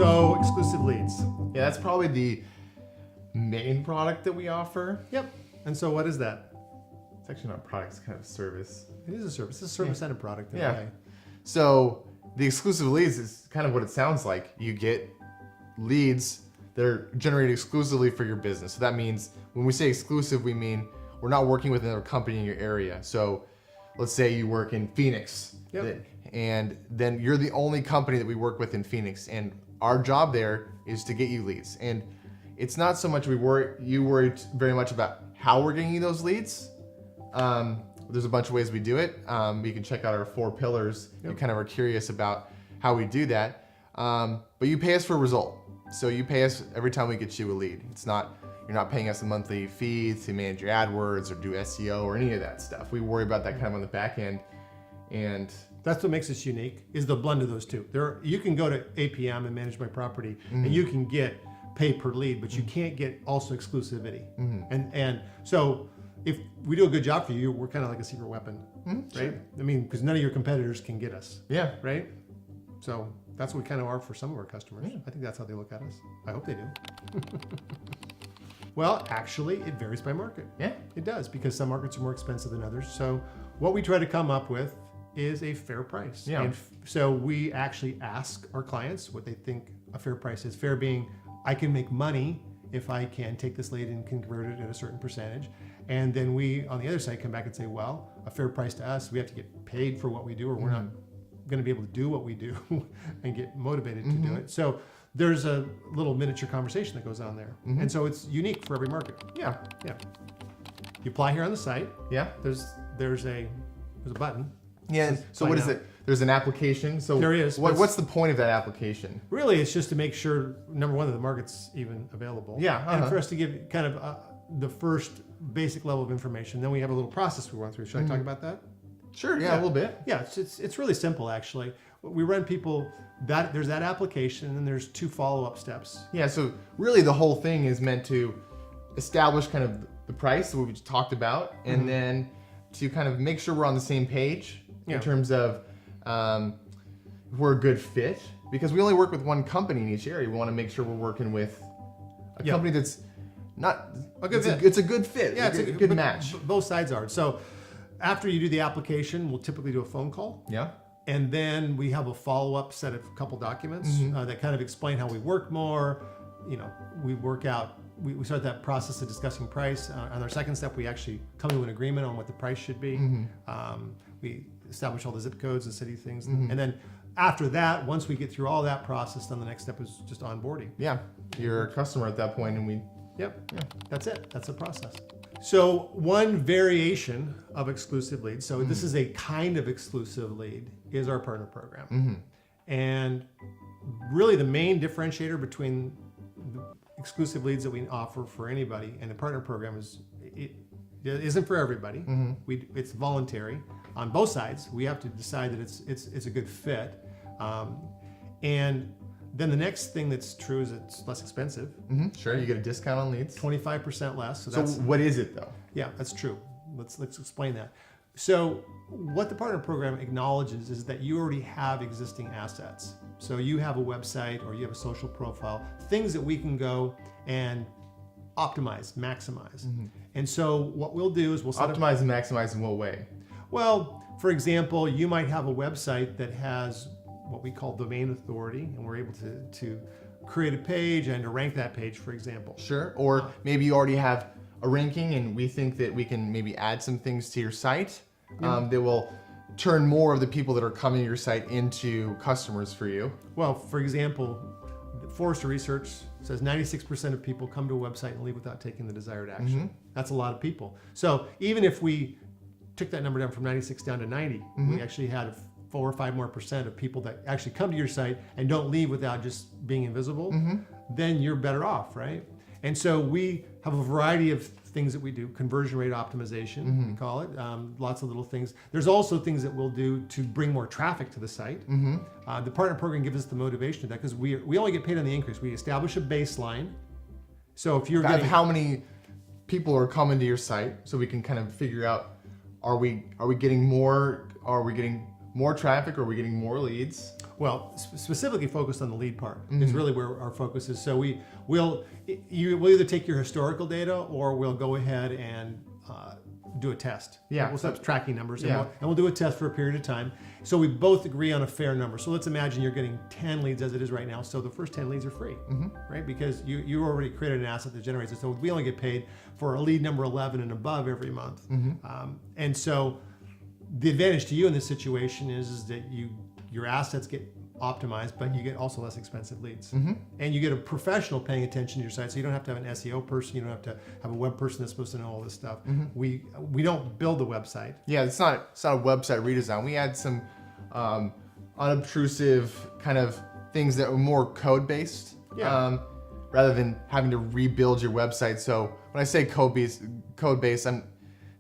So exclusive leads. Yeah, that's probably the main product that we offer. Yep. And so what is that? It's actually not a product, it's kind of a service. It is a service. It's a service and a product. In a Yeah. way. So the exclusive leads is kind of what it sounds like. You get leads that are generated exclusively for your business. So that means when we say exclusive, we mean we're not working with another company in your area. So let's say you work in Phoenix, Yep. and then you're the only company that we work with in Phoenix, and our job there is to get you leads. And it's not so much you worry very much about how we're getting you those leads. There's a bunch of ways we do it. You can check out our 4 pillars. Yep. You kind of are curious about how we do that. But you pay us for a result. So you pay us every time we get you a lead. You're not paying us a monthly fee to manage your AdWords or do SEO or any of that stuff. We worry about that kind of on the back end. And That's what makes us unique, is the blend of those two. You can go to APM and manage my property, and you can get pay per lead, but you can't get also exclusivity. And so if we do a good job for you, we're kind of like a secret weapon, right? Sure. I mean, because none of your competitors can get us, yeah, right? So that's what we kind of are for some of our customers. I think that's how they look at us. I hope they do. Well, actually, it varies by market. yeah, It does, because some markets are more expensive than others. So what we try to come up with is a fair price. Yeah. And so we actually ask our clients what they think a fair price is. Fair being, I can make money if I can take this lead and convert it at a certain percentage. And then we, on the other side, come back and say, well, a fair price to us, we have to get paid for what we do, or we're not going to be able to do what we do and get motivated to do it. So there's a little miniature conversation that goes on there. And so it's unique for every market. yeah, Yeah. You apply here on the site. yeah. There's a button. Yeah. And so what is it? There's an application. So There is. What's the point of that application? Really, it's just to make sure, number one, that the market's even available. Yeah, And for us to give kind of the first basic level of information. Then we have a little process we run through. Should I talk about that? Sure. Yeah, a little bit. Yeah, it's really simple, actually. We run people, there's that application, and then there's 2 follow-up steps. Yeah. So really, the whole thing is meant to establish kind of the price that we just talked about, and then to kind of make sure we're on the same page in terms of we're a good fit, because we only work with one company in each area. We want to make sure we're working with a company that's not A good fit. It's a good fit. Yeah, it's a good match. Both sides are. So after you do the application, we'll typically do a phone call. Yeah. And then we have a follow-up set of a couple documents that kind of explain how we work more. You know, we work out, we start that process of discussing price. On our second step, we actually come to an agreement on what the price should be. We establish all the zip codes and city things. And then after that, once we get through all that process, then the next step is just onboarding. Yeah. You're a customer at that point, and we. Yep. Yeah. That's it. That's the process. So one variation of exclusive leads, so this is a kind of exclusive lead, is our partner program. And really the main differentiator between the exclusive leads that we offer for anybody and the partner program is it isn't for everybody. It's voluntary on both sides. We have to decide that it's a good fit. And then the next thing that's true is it's less expensive. Sure. You get a discount on leads. 25% less. So So that's what is it though? yeah, that's true. Let's explain that. So what the partner program acknowledges is that you already have existing assets. So you have a website or you have a social profile, things that we can go and optimize, maximize. And so what we'll do is we'll set up, Optimize and maximize in what way? well, for example, you might have a website that has what we call domain authority, and we're able to create a page and to rank that page, for example. Sure. Or maybe you already have a ranking, and we think that we can maybe add some things to your site that will turn more of the people that are coming to your site into customers for you. Well, for example, Forrester research says 96% of people come to a website and leave without taking the desired action. That's a lot of people. So even if we took that number down from 96 down to 90, we actually had 4 or 5 more percent of people that actually come to your site and don't leave without just being invisible, then you're better off, right? And so we have a variety of things that we do. Conversion rate optimization, we call it. Lots of little things. There's also things that we'll do to bring more traffic to the site. The partner program gives us the motivation to that, because we only get paid on the increase. We establish a baseline. So if you're getting how many people are coming to your site, so we can kind of figure out, are we getting more? Are we getting more traffic? Or are we getting more leads? Well, specifically focused on the lead part is really where our focus is. So we'll either take your historical data or we'll go ahead and do a test. Yeah. We'll set up tracking numbers and, Yeah. we'll do a test for a period of time. So we both agree on a fair number. So let's imagine you're getting 10 leads as it is right now. So the first 10 leads are free, right? Because you already created an asset that generates it. So we only get paid for a lead number 11 and above every month. And so the advantage to you in this situation is that your assets get optimized, but you get also less expensive leads. And you get a professional paying attention to your site, so you don't have to have an SEO person, you don't have to have a web person that's supposed to know all this stuff. We don't build the website. Yeah, it's not a website redesign. We add some unobtrusive kind of things that are more code-based, rather than having to rebuild your website. So when I say code-based,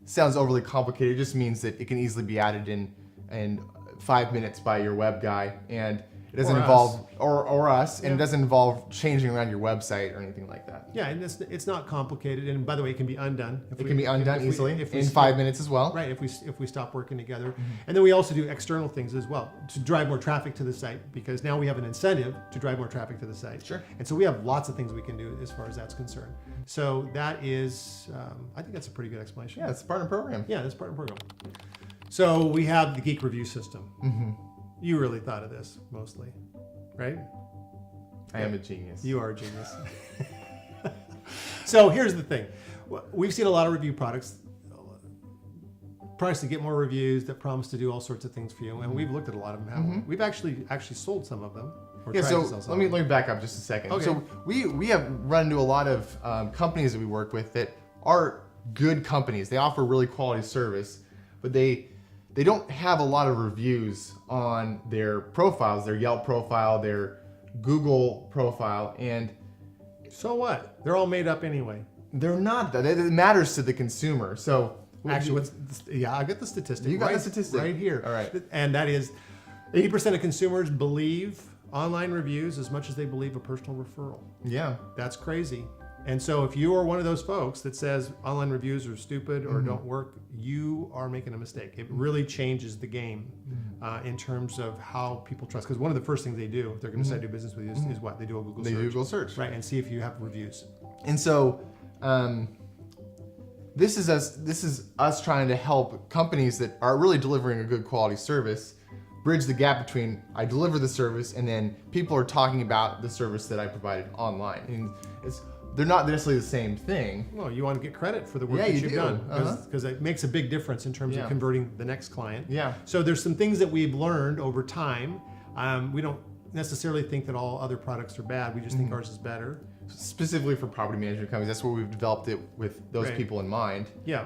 sounds overly complicated. It just means that it can easily be added in 5 minutes by your web guy, and it doesn't involve us, and it doesn't involve changing around your website or anything like that. Yeah, and it's not complicated, and by the way, it can be undone. It can be undone easily in 5 minutes as well. Right, if we stop working together. And then we also do external things as well to drive more traffic to the site, because now we have an incentive to drive more traffic to the site. Sure. And so we have lots of things we can do as far as that's concerned. So that is, I think that's a pretty good explanation. Yeah, it's part of the program. Yeah, that's part of the program. So we have the Geek review system. You really thought of this mostly, right? I am a genius. You are a genius. So here's the thing. We've seen a lot of review products that get more reviews, that promise to do all sorts of things for you, and we've looked at a lot of them, haven't we? We've actually sold some of them. Yeah, so let me back up just a second. Okay. So we have run into a lot of companies that we work with that are good companies. They offer really quality service, but they don't have a lot of reviews on their profiles, their Yelp profile, their Google profile, and so what? They're all made up anyway. they're not that. It matters to the consumer. So Actually, I get the statistic. You got right, the statistic right here. All right. And that is 80% of consumers believe online reviews as much as they believe a personal referral. Yeah. That's crazy. And so if you are one of those folks that says online reviews are stupid or don't work, you are making a mistake. It really changes the game in terms of how people trust. Because one of the first things they do if they're going to decide to do business with you is what? They do a Google search. They do Google search. Right, and see if you have reviews. And so this is us trying to help companies that are really delivering a good quality service bridge the gap between I deliver the service and then people are talking about the service that I provided online. And they're not necessarily the same thing. Well, you want to get credit for the work Yeah, that you you've do. done because it makes a big difference in terms of converting the next client. Yeah. So there's some things that we've learned over time. We don't necessarily think that all other products are bad. We just think ours is better. Specifically for property management companies, that's where we've developed it with those people in mind. Yeah.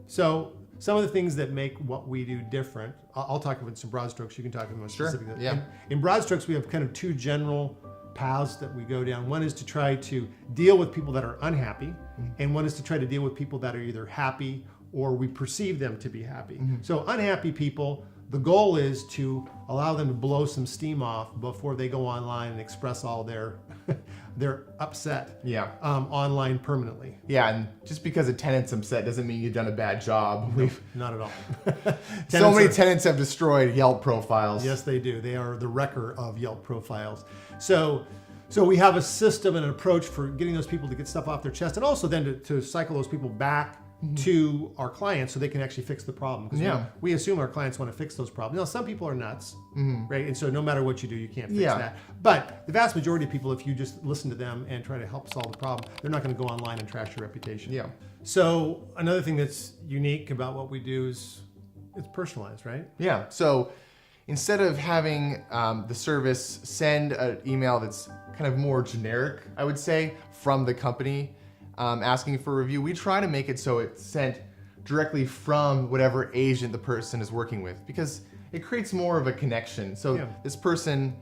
So some of the things that make what we do different, I'll talk about some broad strokes. You can talk about more specific. Yeah. In broad strokes, we have kind of two general paths that we go down. One is to try to deal with people that are unhappy, and one is to try to deal with people that are either happy or we perceive them to be happy. So unhappy people, the goal is to allow them to blow some steam off before they go online and express all their upset online permanently. Yeah, and just because a tenant's upset doesn't mean you've done a bad job. Not at all. So many tenants have destroyed Yelp profiles. Yes, they do. They are the wrecker of Yelp profiles. So we have a system and an approach for getting those people to get stuff off their chest, and also then to cycle those people back to our clients so they can actually fix the problem. Because we assume our clients want to fix those problems. Now, some people are nuts, right? And so no matter what you do, you can't fix that. But the vast majority of people, if you just listen to them and try to help solve the problem, they're not going to go online and trash your reputation. Yeah. So another thing that's unique about what we do is it's personalized, right? Yeah. So instead of having the service send an email that's kind of more generic, I would say, from the company, asking for a review, we try to make it so it's sent directly from whatever agent the person is working with, because it creates more of a connection. So this person,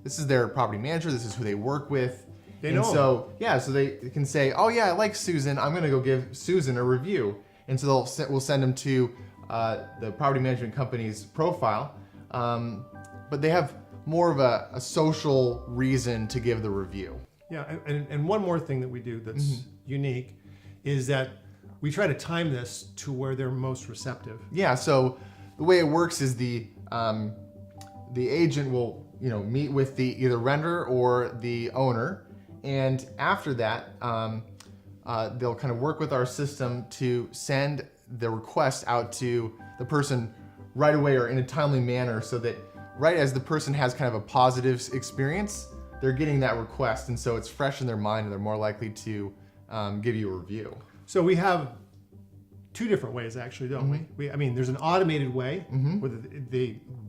this is their property manager, this is who they work with. They know. So so they can say, oh yeah, I like Susan, I'm gonna go give Susan a review. And so we'll send them to the property management company's profile, but they have more of a social reason to give the review. Yeah, and one more thing that we do that's unique is that we try to time this to where they're most receptive. Yeah, so the way it works is the the agent will, meet with the either renter or the owner, and after that, they'll kind of work with our system to send the request out to the person right away or in a timely manner, so that right as the person has kind of a positive experience, they're getting that request, and so it's fresh in their mind, and they're more likely to give you a review. So we have two different ways, actually, don't we? There's an automated way where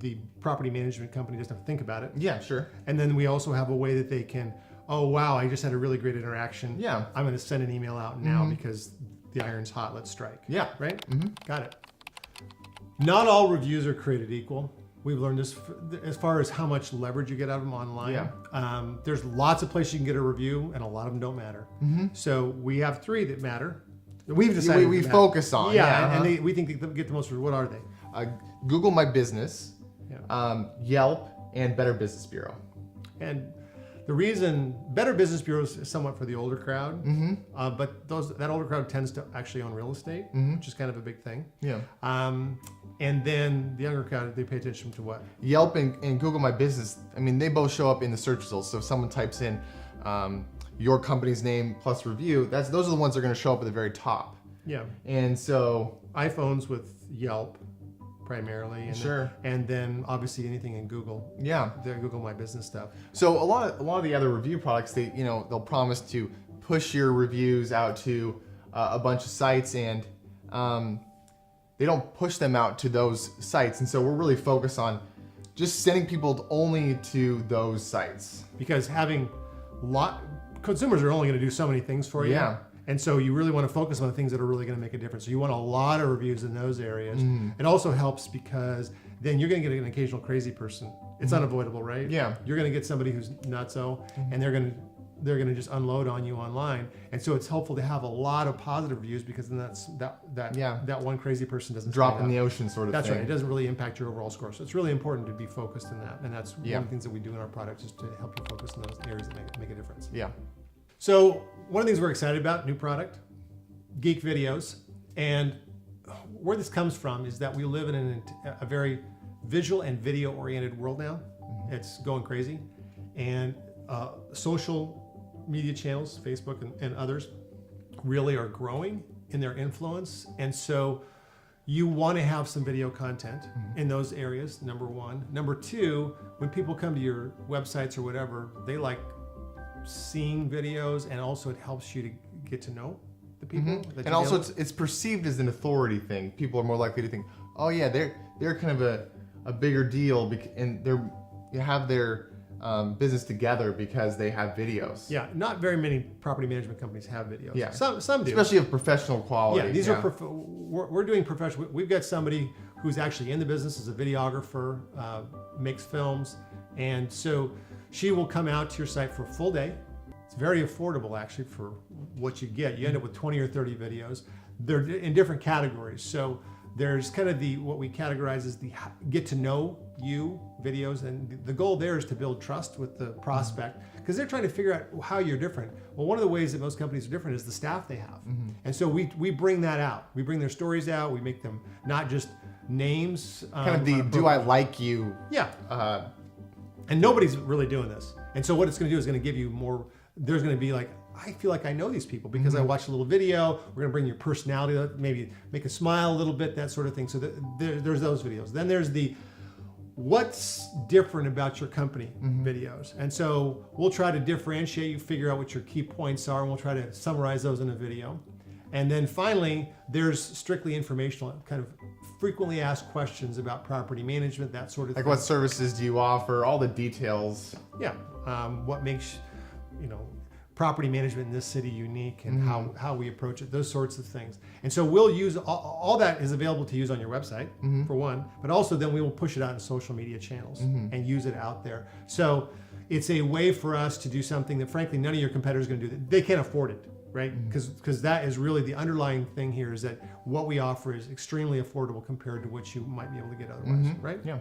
the property management company doesn't have to think about it. Yeah, sure. And then we also have a way that they can, oh, wow, I just had a really great interaction. Yeah. I'm going to send an email out now because the iron's hot. Let's strike. Yeah. Right? Got it. Not all reviews are created equal. We've learned this as far as how much leverage you get out of them online. Yeah. There's lots of places you can get a review, and a lot of them don't matter. So we have 3 that matter. We've decided we focus on. And we think they get the most. What are they? Google My Business, Yelp, and Better Business Bureau. And the reason Better Business Bureau is somewhat for the older crowd, but that older crowd tends to actually own real estate, which is kind of a big thing. Yeah. And then the younger crowd, they pay attention to what? Yelp and Google My Business, they both show up in the search results. So if someone types in your company's name plus review, those are the ones that are going to show up at the very top. Yeah. And so iPhones with Yelp primarily, and then obviously anything in Google. Yeah. The Google My Business stuff. So a lot of the other review products, they'll promise to push your reviews out to a bunch of sites, and they don't push them out to those sites. And so we're really focused on just sending people only to those sites, because consumers are only going to do so many things for you. Yeah. And so you really want to focus on the things that are really going to make a difference. So you want a lot of reviews in those areas. It also helps because then you're going to get an occasional crazy person. It's unavoidable, right? Yeah. You're going to get somebody who's nutso, and they're going to just unload on you online. And so it's helpful to have a lot of positive reviews, because then that one crazy person doesn't drop in the ocean sort of That's thing. right. It doesn't really impact your overall score. So it's really important to be focused in that. And that's one of the things that we do in our products, is to help you focus on those areas that make a difference. Yeah. So one of the things we're excited about, new product, Geek Videos. And where this comes from is that we live in a very visual and video oriented world now. It's going crazy. And social media channels, Facebook and others, really are growing in their influence. And so you want to have some video content in those areas, number one. Number two, when people come to your websites or whatever, they like seeing videos, and also it helps you to get to know the people. And also it's perceived as an authority thing. People are more likely to think, oh yeah, they're kind of a bigger deal, and they have their business together because they have videos. Yeah, not very many property management companies have videos. Yeah, some do, especially of professional quality. Yeah, these are we're doing professional. We've got somebody who's actually in the business as a videographer, makes films, and so she will come out to your site for a full day. It's very affordable, actually, for what you get. You end up with 20 or 30 videos. They're in different categories. So there's kind of what we categorize as the get to know you videos. And the goal there is to build trust with the prospect, because they're trying to figure out how you're different. Well, one of the ways that most companies are different is the staff they have. And so we bring that out. We bring their stories out. We make them not just names. Kind of the do I like you. Yeah. And nobody's really doing this. And so what it's going to do is going to give you more. There's going to be like, I feel like I know these people because I watched a little video. We're going to bring your personality, maybe make a smile a little bit, that sort of thing. So there's those videos. Then there's the what's different about your company videos. And so we'll try to differentiate you, figure out what your key points are, and we'll try to summarize those in a video. And then finally, there's strictly informational, kind of frequently asked questions about property management, that sort of thing. Like what services do you offer, all the details. Yeah, what makes, property management in this city unique, and how we approach it, those sorts of things. And so we'll use, all that is available to use on your website, for one, but also then we will push it out in social media channels and use it out there. So it's a way for us to do something that frankly none of your competitors are going to do. They can't afford it, right? Because that is really the underlying thing here, is that what we offer is extremely affordable compared to what you might be able to get otherwise, right? Yeah.